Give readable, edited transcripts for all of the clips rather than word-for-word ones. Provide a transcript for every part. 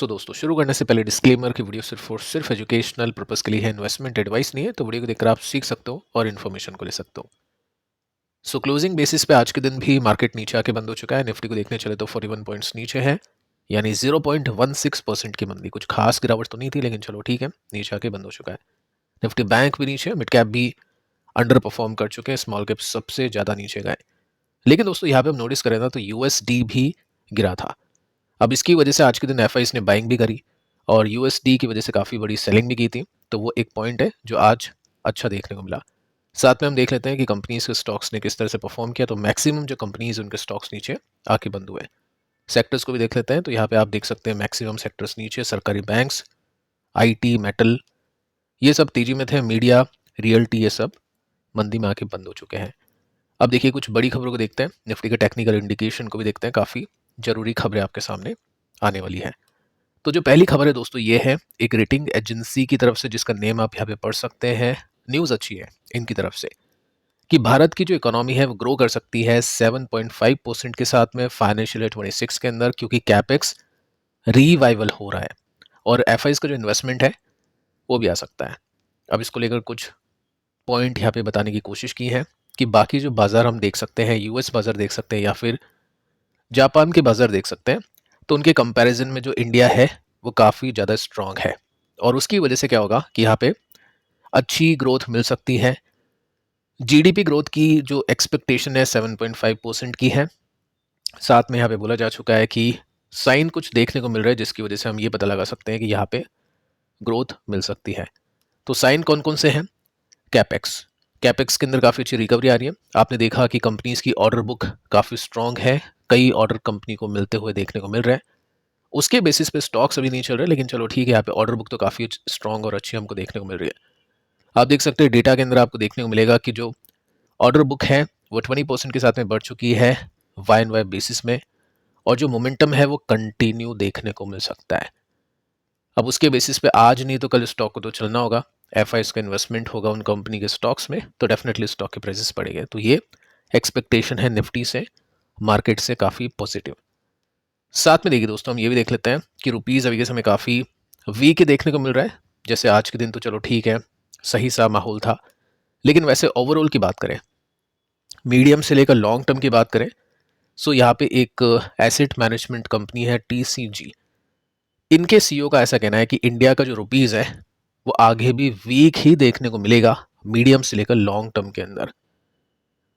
दोस्तों शुरू करने से पहले डिस्क्लेमर की वीडियो सिर्फ और सिर्फ एजुकेशनल पर्पस के लिए है, इन्वेस्टमेंट एडवाइस नहीं है। तो वीडियो को देखकर आप सीख सकते हो और इन्फॉर्मेशन को ले सकते हो। क्लोजिंग बेसिस पे आज के दिन भी मार्केट नीचे आके बंद हो चुका है। निफ्टी को देखने चले तो 41 पॉइंट्स नीचे है, यानी 0.16% की मंदी। कुछ खास गिरावट तो नहीं थी, लेकिन चलो ठीक है, नीचे आके बंद हो चुका है। निफ्टी बैंक भी नीचे, मिड कैप भी अंडर परफॉर्म कर चुके हैं, स्मॉल कैप सबसे ज्यादा नीचे गए। लेकिन दोस्तों यहाँ पे हम नोटिस करें ना तो यूएसडी भी गिरा था। अब इसकी वजह से आज के दिन एफआईज ने बाइंग भी करी और यूएसडी की वजह से काफ़ी बड़ी सेलिंग भी की थी। तो वो एक पॉइंट है जो आज अच्छा देखने को मिला। साथ में हम देख लेते हैं कि कंपनीज के स्टॉक्स ने किस तरह से परफॉर्म किया। तो मैक्सिमम जो कंपनीज उनके स्टॉक्स नीचे आके बंद हुए। सेक्टर्स को भी देख लेते हैं। तो यहाँ पे आप देख सकते हैं मैक्सिमम सेक्टर्स नीचे, सरकारी बैंक्स, आईटी, मेटल, ये सब तेजी में थे। मीडिया, रियल्टी, ये सब मंदी में आके बंद हो चुके हैं। अब देखिए कुछ बड़ी खबरों को देखते हैं, निफ्टी के टेक्निकल इंडिकेशन को भी देखते हैं। काफ़ी जरूरी खबरें आपके सामने आने वाली है। तो जो पहली खबर है दोस्तों ये है एक रेटिंग एजेंसी की तरफ से, जिसका नेम आप यहाँ पे पढ़ सकते हैं। न्यूज़ अच्छी है इनकी तरफ से कि भारत की जो इकोनॉमी है वो ग्रो कर सकती है 7.5% के साथ में फाइनेंशियल ईयर 26 के अंदर, क्योंकि कैपेक्स रीवाइवल हो रहा है और एफआईज का जो इन्वेस्टमेंट है वो भी आ सकता है। अब इसको लेकर कुछ पॉइंट यहाँ पे बताने की कोशिश की है कि बाकी जो बाजार हम देख सकते हैं, यूएस बाजार देख सकते हैं या फिर जापान के बाजार देख सकते हैं, तो उनके कंपैरिजन में जो इंडिया है वो काफ़ी ज़्यादा स्ट्रांग है। और उसकी वजह से क्या होगा कि यहाँ पे अच्छी ग्रोथ मिल सकती है। जीडीपी ग्रोथ की जो एक्सपेक्टेशन है 7.5% की है। साथ में यहाँ पे बोला जा चुका है कि साइन कुछ देखने को मिल रहा है, जिसकी वजह से हम ये पता लगा सकते हैं कि यहाँ पे ग्रोथ मिल सकती है। तो साइन कौन कौन से हैं? कैपेक्स, कैपेक्स के अंदर काफ़ी अच्छी रिकवरी आ रही है। आपने देखा कि कंपनीज की ऑर्डर बुक काफ़ी स्ट्रांग है, कई ऑर्डर कंपनी को मिलते हुए देखने को मिल रहे हैं। उसके बेसिस पे स्टॉक्स अभी नहीं चल रहे, लेकिन चलो ठीक है, यहाँ पे ऑर्डर बुक तो काफ़ी स्ट्रांग और अच्छी हमको देखने को मिल रही है। आप देख सकते हैं डेटा के अंदर आपको देखने को मिलेगा कि जो ऑर्डर बुक है वो 20% के साथ में बढ़ चुकी है वाई एंड वाई बेसिस में, और जो मोमेंटम है वो कंटिन्यू देखने को मिल सकता है। अब उसके बेसिस पे आज नहीं तो कल स्टॉक को तो चलना होगा। एफआईज का इन्वेस्टमेंट होगा उन कंपनी के स्टॉक्स में, तो डेफिनेटली स्टॉक के प्राइसेस बढ़ेंगे। तो ये एक्सपेक्टेशन है निफ्टी से, मार्केट से काफ़ी पॉजिटिव। साथ में देखिए दोस्तों हम ये भी देख लेते हैं कि रुपीज़ अभी के समय काफ़ी वीक देखने को मिल रहा है। जैसे आज के दिन तो चलो ठीक है, सही सा माहौल था, लेकिन वैसे ओवरऑल की बात करें, मीडियम से लेकर लॉन्ग टर्म की बात करें, सो यहाँ पे एक एसेट मैनेजमेंट कंपनी है टीसीजी। इनके सीईओ का ऐसा कहना है कि इंडिया का जो रुपीज़ है वो आगे भी वीक ही देखने को मिलेगा मीडियम से लेकर लॉन्ग टर्म के अंदर।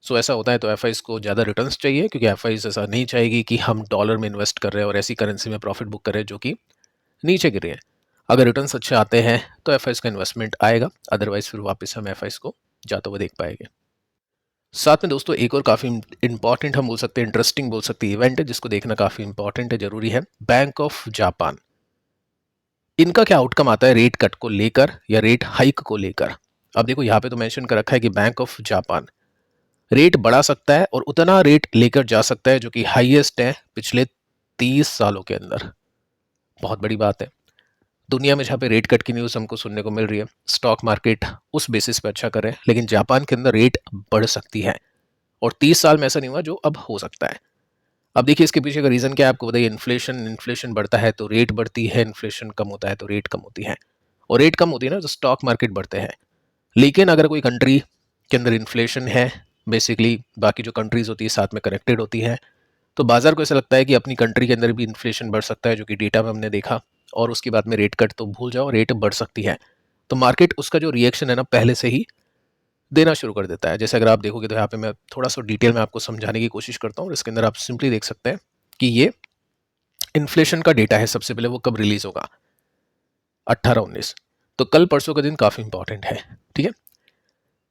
सो ऐसा होता है तो एफआईज को ज़्यादा रिटर्न्स चाहिए, क्योंकि एफआईज ऐसा नहीं चाहेगी कि हम डॉलर में इन्वेस्ट कर रहे हैं और ऐसी करेंसी में प्रॉफिट बुक कर रहे हैं जो कि नीचे गिर रही है। अगर रिटर्न्स अच्छे आते हैं तो एफआईज का इन्वेस्टमेंट आएगा, अदरवाइज फिर वापस हम एफआईज को जाते हुए देख पाएंगे। साथ में दोस्तों एक और काफ़ी इंपॉर्टेंट हम बोल सकते हैं, इंटरेस्टिंग बोल सकते हैं इवेंट है, जिसको देखना काफ़ी इंपॉर्टेंट है, जरूरी है। बैंक ऑफ जापान, इनका क्या आउटकम आता है रेट कट को लेकर या रेट हाइक को लेकर। अब देखो यहाँ पे तो मेंशन कर रखा है कि बैंक ऑफ जापान रेट बढ़ा सकता है और उतना रेट लेकर जा सकता है जो कि हाईएस्ट है पिछले 30 सालों के अंदर। बहुत बड़ी बात है। दुनिया में जहाँ पे रेट कट की न्यूज़ हमको सुनने को मिल रही है, स्टॉक मार्केट उस बेसिस पे अच्छा कर रहे हैं, लेकिन जापान के अंदर रेट बढ़ सकती है और 30 साल में ऐसा नहीं हुआ जो अब हो सकता है। अब देखिए इसके पीछे का रीज़न क्या है आपको बताइए। इन्फ्लेशन बढ़ता है तो रेट बढ़ती है, इन्फ्लेशन कम होता है तो रेट कम होती है, और रेट कम होती है ना तो स्टॉक मार्केट बढ़ते हैं। लेकिन अगर कोई कंट्री के अंदर इन्फ्लेशन है, बेसिकली बाकी जो कंट्रीज होती है साथ में कनेक्टेड होती है, तो बाजार को ऐसा लगता है कि अपनी कंट्री के अंदर भी इन्फ्लेशन बढ़ सकता है, जो कि डेटा में हमने देखा, और उसके बाद में रेट कट तो भूल जाओ, रेट बढ़ सकती है। तो मार्केट उसका जो रिएक्शन है ना पहले से ही देना शुरू कर देता है। जैसे अगर आप देखोगे तो यहाँ पे मैं थोड़ा सा डिटेल में आपको समझाने की कोशिश करता हूँ, और इसके अंदर आप सिंपली देख सकते हैं कि ये इन्फ्लेशन का डेटा है। सबसे पहले वो कब रिलीज होगा? 18-19, तो कल परसों का दिन काफ़ी इंपॉर्टेंट है। ठीक है,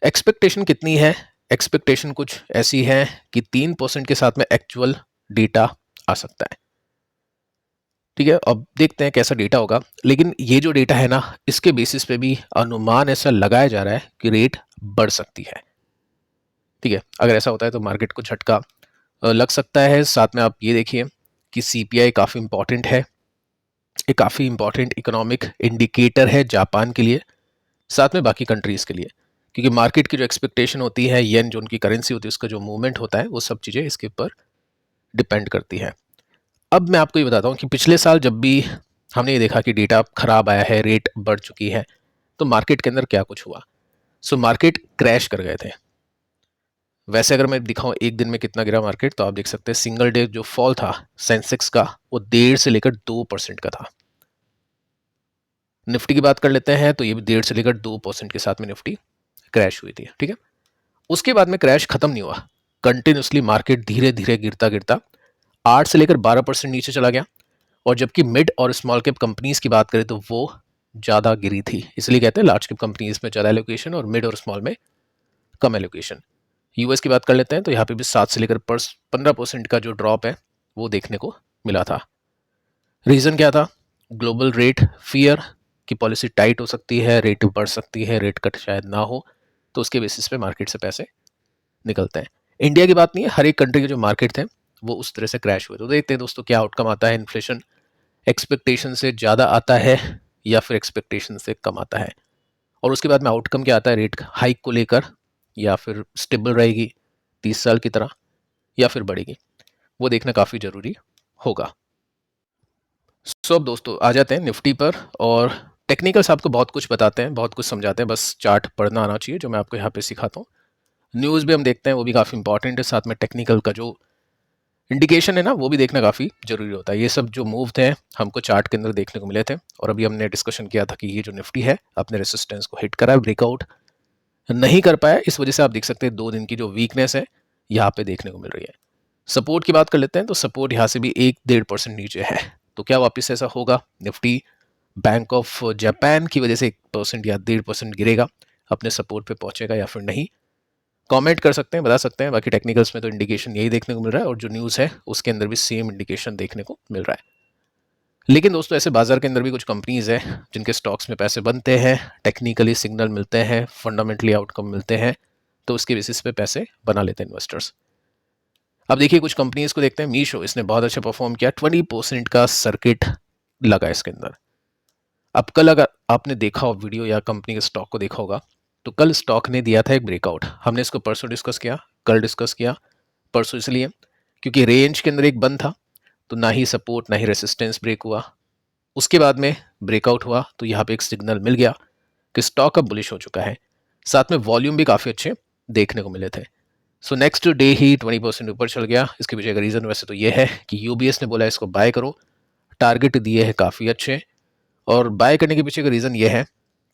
एक्सपेक्टेशन कितनी है? एक्सपेक्टेशन कुछ ऐसी है कि 3% के साथ में एक्चुअल डेटा आ सकता है। ठीक है, अब देखते हैं कैसा डेटा होगा, लेकिन ये जो डेटा है ना इसके बेसिस पे भी अनुमान ऐसा लगाया जा रहा है कि रेट बढ़ सकती है। ठीक है, अगर ऐसा होता है तो मार्केट को झटका लग सकता है। साथ में आप ये देखिए कि सीपीआई काफ़ी इंपॉर्टेंट है, ये काफ़ी इंपॉर्टेंट इकोनॉमिक इंडिकेटर है जापान के लिए, साथ में बाकी कंट्रीज़ के लिए, क्योंकि मार्केट की जो एक्सपेक्टेशन होती है, येन जो उनकी करेंसी होती है, उसका जो मूवमेंट होता है, वो सब चीज़ें इसके ऊपर डिपेंड करती है। अब मैं आपको ये बताता हूँ कि पिछले साल जब भी हमने ये देखा कि डेटा खराब आया है, रेट बढ़ चुकी है, तो मार्केट के अंदर क्या कुछ हुआ। सो मार्केट क्रैश कर गए थे। वैसे अगर मैं दिखाऊं एक दिन में कितना गिरा मार्केट, तो आप देख सकते हैं सिंगल डे जो फॉल था सेंसेक्स का वो 1.5 से लेकर 2% का था। निफ्टी की बात कर लेते हैं तो ये भी 1.5 से लेकर 2% के साथ में निफ्टी क्रैश हुई थी। ठीक है, उसके बाद में क्रैश खत्म नहीं हुआ, कंटिन्यूसली मार्केट धीरे धीरे गिरता गिरता 8 से लेकर 12% नीचे चला गया। और जबकि मिड और स्मॉल कैप कंपनीज की बात करें तो वो ज़्यादा गिरी थी, इसलिए कहते हैं लार्ज कैप कंपनीज में ज़्यादा एलोकेशन और मिड और स्मॉल में कम एलोकेशन। यूएस की बात कर लेते हैं तो यहाँ पे भी 7 से लेकर 15% का जो ड्रॉप है वो देखने को मिला था। रीज़न क्या था? ग्लोबल रेट फियर की पॉलिसी टाइट हो सकती है, रेट बढ़ सकती है, रेट कट शायद ना हो, तो उसके बेसिस पे मार्केट से पैसे निकलते हैं। इंडिया की बात नहीं है, हर एक कंट्री के जो मार्केट थे वो उस तरह से क्रैश हुए। तो देखते हैं दोस्तों क्या आउटकम आता है। इन्फ्लेशन एक्सपेक्टेशन से ज़्यादा आता है या फिर एक्सपेक्टेशन से कम आता है, और उसके बाद में आउटकम क्या आता है रेट हाइक को लेकर, या फिर स्टेबल रहेगी 30 साल की तरह या फिर बढ़ेगी, वो देखना काफ़ी ज़रूरी होगा। सो अब दोस्तों आ जाते हैं निफ्टी पर, और टेक्निकल्स आपको बहुत कुछ बताते हैं, बहुत कुछ समझाते हैं, बस चार्ट पढ़ना आना चाहिए जो मैं आपको यहाँ पे सिखाता हूँ। न्यूज़ भी हम देखते हैं, वो भी काफ़ी इंपॉर्टेंट है, साथ में टेक्निकल का जो इंडिकेशन है ना वो भी देखना काफ़ी जरूरी होता है। ये सब जो मूव थे हमको चार्ट के अंदर देखने को मिले थे, और अभी हमने डिस्कशन किया था कि ये जो निफ्टी है अपने रेसिस्टेंस को हिट करा है, ब्रेकआउट नहीं कर पाया, इस वजह से आप देख सकते हैं 2 दिन की जो वीकनेस है यहाँ पे देखने को मिल रही है। सपोर्ट की बात कर लेते हैं तो सपोर्ट यहाँ से भी 1-1.5% नीचे है, तो क्या वापस ऐसा होगा? निफ्टी बैंक ऑफ जापान की वजह से 1% या 1.5% गिरेगा, अपने सपोर्ट पे पहुंचेगा या फिर नहीं? कमेंट कर सकते हैं, बता सकते हैं। बाकी टेक्निकल्स में तो इंडिकेशन यही देखने को मिल रहा है, और जो न्यूज़ है उसके अंदर भी सेम इंडिकेशन देखने को मिल रहा है। लेकिन दोस्तों ऐसे बाजार के अंदर भी कुछ कंपनीज हैं जिनके स्टॉक्स में पैसे बनते हैं, टेक्निकली सिग्नल मिलते हैं, फंडामेंटली आउटकम मिलते हैं, तो उसके बेसिस पे पैसे बना लेते हैं इन्वेस्टर्स। अब देखिए कुछ कंपनीज को देखते हैं। मीशो, इसने बहुत अच्छा परफॉर्म किया, 20% का सर्किट लगा इसके अंदर। अब कल अगर आपने देखा हो वीडियो या कंपनी के स्टॉक को देखा होगा, तो कल स्टॉक ने दिया था एक ब्रेकआउट। हमने इसको परसों डिस्कस किया, कल डिस्कस किया। परसों इसलिए क्योंकि रेंज के अंदर एक बंद था, तो ना ही सपोर्ट ना ही रेसिस्टेंस ब्रेक हुआ। उसके बाद में ब्रेकआउट हुआ, तो यहाँ पे एक सिग्नल मिल गया कि स्टॉक अब बुलिश हो चुका है। साथ में वॉल्यूम भी काफ़ी अच्छे देखने को मिले थे। सो नेक्स्ट डे ही 20% ऊपर चल गया। इसके पीछे का रीज़न वैसे तो ये है कि यूबीएस ने बोला इसको बाय करो, टारगेट दिए हैं काफ़ी अच्छे, और बाय करने के पीछे का रीज़न ये है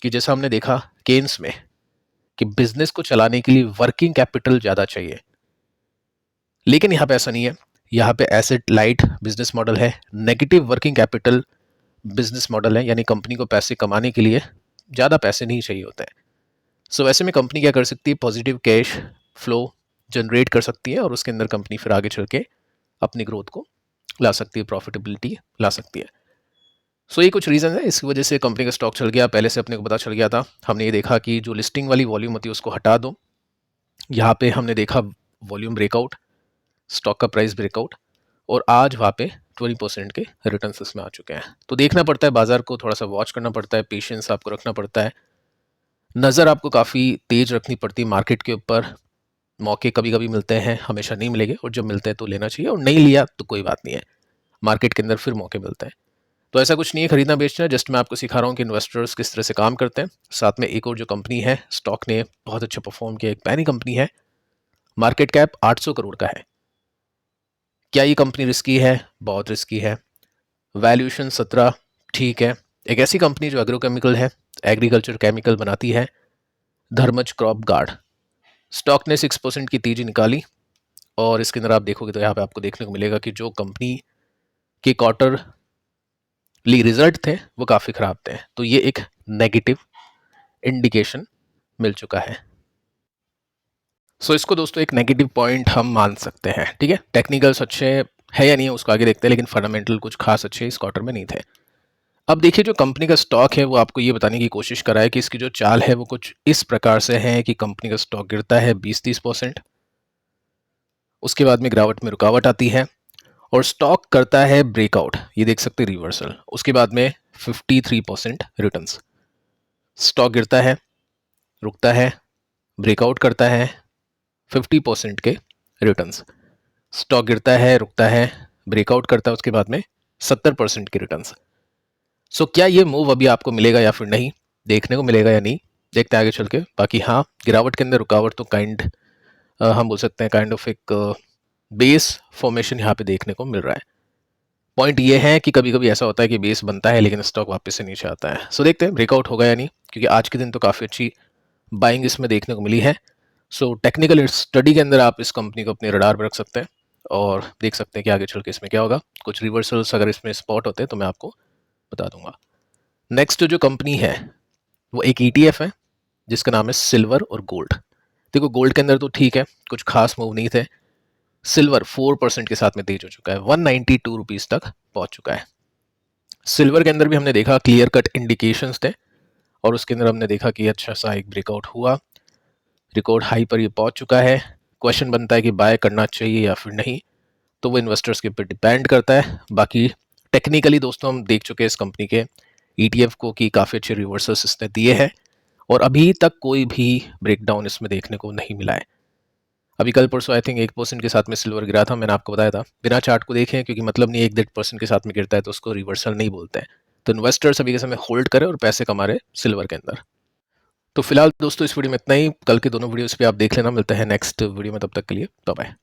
कि जैसा हमने देखा केन्स में कि बिजनेस को चलाने के लिए वर्किंग कैपिटल ज़्यादा चाहिए, लेकिन यहाँ पे ऐसा नहीं है। यहाँ पे एसेट लाइट बिजनेस मॉडल है, negative working capital business model है, यानी कंपनी को पैसे कमाने के लिए ज़्यादा पैसे नहीं चाहिए होते हैं। सो वैसे में कंपनी क्या कर सकती है? पॉजिटिव कैश फ्लो जनरेट कर सकती है, और उसके अंदर कंपनी फिर आगे चल के अपनी ग्रोथ को ला सकती है, प्रॉफिटेबिलिटी ला सकती है। सो ये कुछ रीज़न है, इसकी वजह से कंपनी का स्टॉक चल गया। पहले से अपने को पता चल गया था। हमने ये देखा कि जो लिस्टिंग वाली वॉल्यूम होती है उसको हटा दो। यहाँ पे हमने देखा वॉल्यूम ब्रेकआउट, स्टॉक का प्राइस ब्रेकआउट, और आज वहाँ पे 20% के रिटर्न इसमें आ चुके हैं। तो देखना पड़ता है, बाजार को थोड़ा सा वॉच करना पड़ता है, पेशेंस आपको रखना पड़ता है, नज़र आपको काफ़ी तेज रखनी पड़ती है मार्केट के ऊपर। मौके कभी कभी मिलते हैं, हमेशा नहीं मिलेंगे, और जब मिलते हैं तो लेना चाहिए, और नहीं लिया तो कोई बात नहीं है, मार्केट के अंदर फिर मौके मिलते हैं। तो ऐसा कुछ नहीं है खरीदना बेचना, जस्ट मैं आपको सिखा रहा हूँ कि इन्वेस्टर्स किस तरह से काम करते हैं। साथ में एक और जो कंपनी है, स्टॉक ने बहुत अच्छा परफॉर्म किया, एक पैनी कंपनी है, मार्केट कैप 800 करोड़ का है। क्या ये कंपनी रिस्की है? बहुत रिस्की है। वैल्यूएशन 17, ठीक है। एक ऐसी कंपनी जो एग्रोकेमिकल है, एग्रीकल्चर केमिकल बनाती है, धर्मज क्रॉप गार्ड। स्टॉक ने 6% की तेजी निकाली, और इसके अंदर आप देखोगे तो यहाँ पे आपको देखने को मिलेगा कि जो कंपनी के क्वार्टरली रिजल्ट थे वो काफ़ी ख़राब थे, तो ये एक नेगेटिव इंडिकेशन मिल चुका है। सो इसको दोस्तों एक नेगेटिव पॉइंट हम मान सकते हैं। ठीक है, टेक्निकल्स अच्छे है या नहीं है उसको आगे देखते हैं, लेकिन फंडामेंटल कुछ खास अच्छे इस क्वार्टर में नहीं थे। अब देखिए जो कंपनी का स्टॉक है वो आपको ये बताने की कोशिश कर रहा है कि इसकी जो चाल है वो कुछ इस प्रकार से है कि कंपनी का स्टॉक गिरता है 20-30%, उसके बाद में गिरावट में रुकावट आती है, और स्टॉक करता है ब्रेकआउट, ये देख सकते हैं रिवर्सल, उसके बाद में 53% रिटर्न्स। स्टॉक गिरता है, रुकता है, ब्रेकआउट करता है, 50% के रिटर्न्स। स्टॉक गिरता है, रुकता है, ब्रेकआउट करता है, उसके बाद में 70% के रिटर्न्स। सो क्या ये मूव अभी आपको मिलेगा या फिर नहीं, देखने को मिलेगा या नहीं, देखते हैं आगे चल के। बाकी हाँ, गिरावट के अंदर रुकावट तो हम बोल सकते हैं काइंड ऑफ एक बेस फॉर्मेशन यहाँ पे देखने को मिल रहा है। पॉइंट ये है कि कभी कभी ऐसा होता है कि बेस बनता है लेकिन स्टॉक वापस से नीचे आता है। सो देखते हैं ब्रेकआउट होगा या नहीं, क्योंकि आज के दिन तो काफ़ी अच्छी बाइंग इसमें देखने को मिली है। सो टेक्निकल स्टडी के अंदर आप इस कंपनी को अपने रडार पर रख सकते हैं और देख सकते हैं कि आगे चल के इसमें क्या होगा। कुछ रिवर्सल्स अगर इसमें स्पॉट होते हैं तो मैं आपको बता दूंगा। नेक्स्ट जो कंपनी है वो एक ETF है जिसका नाम है सिल्वर और गोल्ड। देखो गोल्ड के अंदर तो ठीक है, कुछ खास मूव नहीं थे। सिल्वर 4% के साथ में तेज हो चुका है, 192 रुपीज तक पहुंच चुका है। सिल्वर के अंदर भी हमने देखा क्लियर कट इंडिकेशंस थे और उसके अंदर हमने देखा कि अच्छा सा एक ब्रेकआउट हुआ, रिकॉर्ड हाई पर ये पहुंच चुका है। क्वेश्चन बनता है कि बाय करना चाहिए या फिर नहीं, तो वो इन्वेस्टर्स के ऊपर डिपेंड करता है। बाकी टेक्निकली दोस्तों हम देख चुके हैं इस कंपनी के ETF को कि काफ़ी अच्छे रिवर्सल्स इसने दिए हैं और अभी तक कोई भी ब्रेकडाउन इसमें देखने को नहीं मिला है। अभी कल परसों आई थिंक 1% के साथ में सिल्वर गिरा था, मैंने आपको बताया था बिना चार्ट को देखें, क्योंकि मतलब नहीं 1-1.5% के साथ में गिरता है तो उसको रिवर्सल नहीं बोलते हैं। तो इन्वेस्टर्स अभी के समय होल्ड करें और पैसे कमा रहे सिल्वर के अंदर। तो फिलहाल दोस्तों इस वीडियो में इतना ही, कल के दोनों वीडियोस पे आप देख लेना। मिलते हैं नेक्स्ट वीडियो में, तब तक के लिए बाय बाय।